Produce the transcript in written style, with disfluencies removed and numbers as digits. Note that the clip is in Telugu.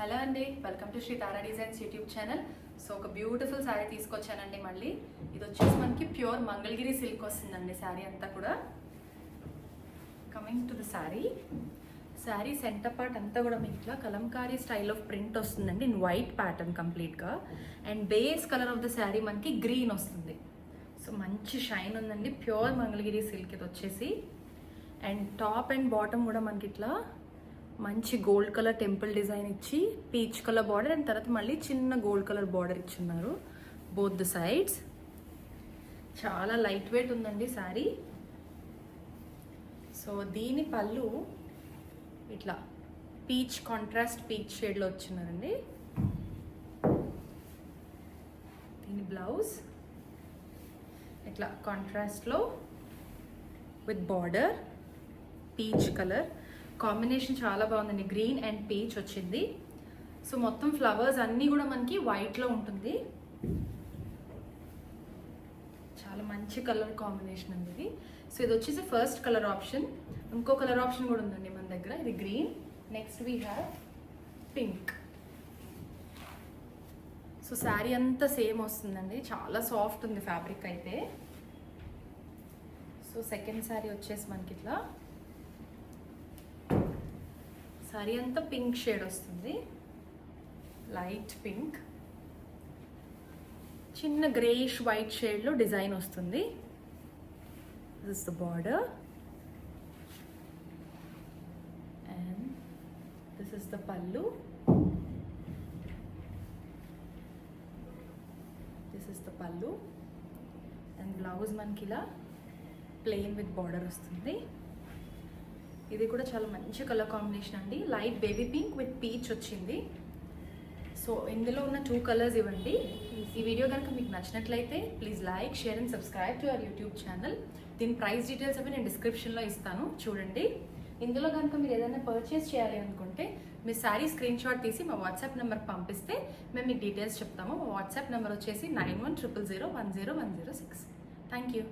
హలో అండి, welcome to Shri Tara designs YouTube channel. So ఒక బ్యూటిఫుల్ శారీ తీసుకొచ్చానండి. మళ్ళీ ఇది వచ్చేసి మనకి ప్యూర్ మంగళగిరి సిల్క్ వస్తుందండి. శారీ అంతా కూడా coming to the sari centre part అంతా కూడా మీకు ఇట్లా కలంకారీ స్టైల్ ఆఫ్ ప్రింట్ వస్తుందండి ఇన్ వైట్ ప్యాటర్న్ కంప్లీట్గా. And base colour of the sari మనకి గ్రీన్ వస్తుంది. సో మంచి షైన్ ఉందండి, ప్యూర్ మంగళగిరి సిల్క్ ఇది వచ్చేసి. అండ్ టాప్ అండ్ బాటమ్ కూడా మనకి ఇట్లా మంచి గోల్డ్ కలర్ టెంపుల్ డిజైన్ ఇచ్చి పీచ్ కలర్ బార్డర్ అండ్ తర్వాత మళ్ళీ చిన్న గోల్డ్ కలర్ బార్డర్ ఇచ్చున్నారు బోత్ ద సైడ్స్. చాలా లైట్ వెయిట్ ఉందండి శారీ. సో దీని పళ్ళు ఇట్లా పీచ్ కాంట్రాస్ట్ పీచ్ షేడ్లో వచ్చినారండి. దీని బ్లౌజ్ ఇట్లా కాంట్రాస్ట్లో with border peach colour combination చాలా బాగుందండి. గ్రీన్ అండ్ పీచ్ వచ్చింది. సో మొత్తం ఫ్లవర్స్ అన్నీ కూడా మనకి వైట్లో ఉంటుంది. చాలా మంచి కలర్ కాంబినేషన్ అండి ఇది. సో ఇది వచ్చేసి ఫస్ట్ కలర్ ఆప్షన్. ఇంకో కలర్ ఆప్షన్ కూడా ఉందండి మన దగ్గర. ఇది green. Next we have pink. So sari అంతా సేమ్ వస్తుందండి, చాలా సాఫ్ట్ ఉంది ఫ్యాబ్రిక్ అయితే. సో సెకండ్ శారీ వచ్చేసి మనకి ఇట్లా శారీ అంతా పింక్ షేడ్ వస్తుంది, లైట్ పింక్. చిన్న గ్రేష్ వైట్ షేడ్లో డిజైన్ వస్తుంది. This is the border and this is the పల్లు. దిస్ ఇస్ ద పల్లు అండ్ బ్లౌజ్ మనకి ఇలా ప్లెయిన్ విత్ బార్డర్ వస్తుంది. ఇది కూడా చాలా మంచి కలర్ కాంబినేషన్ అండి, light baby pink with peach వచ్చింది. సో ఇందులో ఉన్న 2 కలర్స్ ఇవ్వండి. ఈ వీడియో కనుక మీకు నచ్చినట్లయితే please like, share and subscribe to our YouTube channel. దీని ప్రైస్ డీటెయిల్స్ అవి నేను డిస్క్రిప్షన్లో ఇస్తాను, చూడండి. ఇందులో కనుక మీరు ఏదైనా పర్చేస్ చేయాలి అనుకుంటే మీ శారీ స్క్రీన్ షాట్ తీసి మా వాట్సాప్ నెంబర్కి పంపిస్తే మేము మీకు డీటెయిల్స్ చెప్తాము. మా వాట్సాప్ నెంబర్ వచ్చేసి 9100010106. Thank you.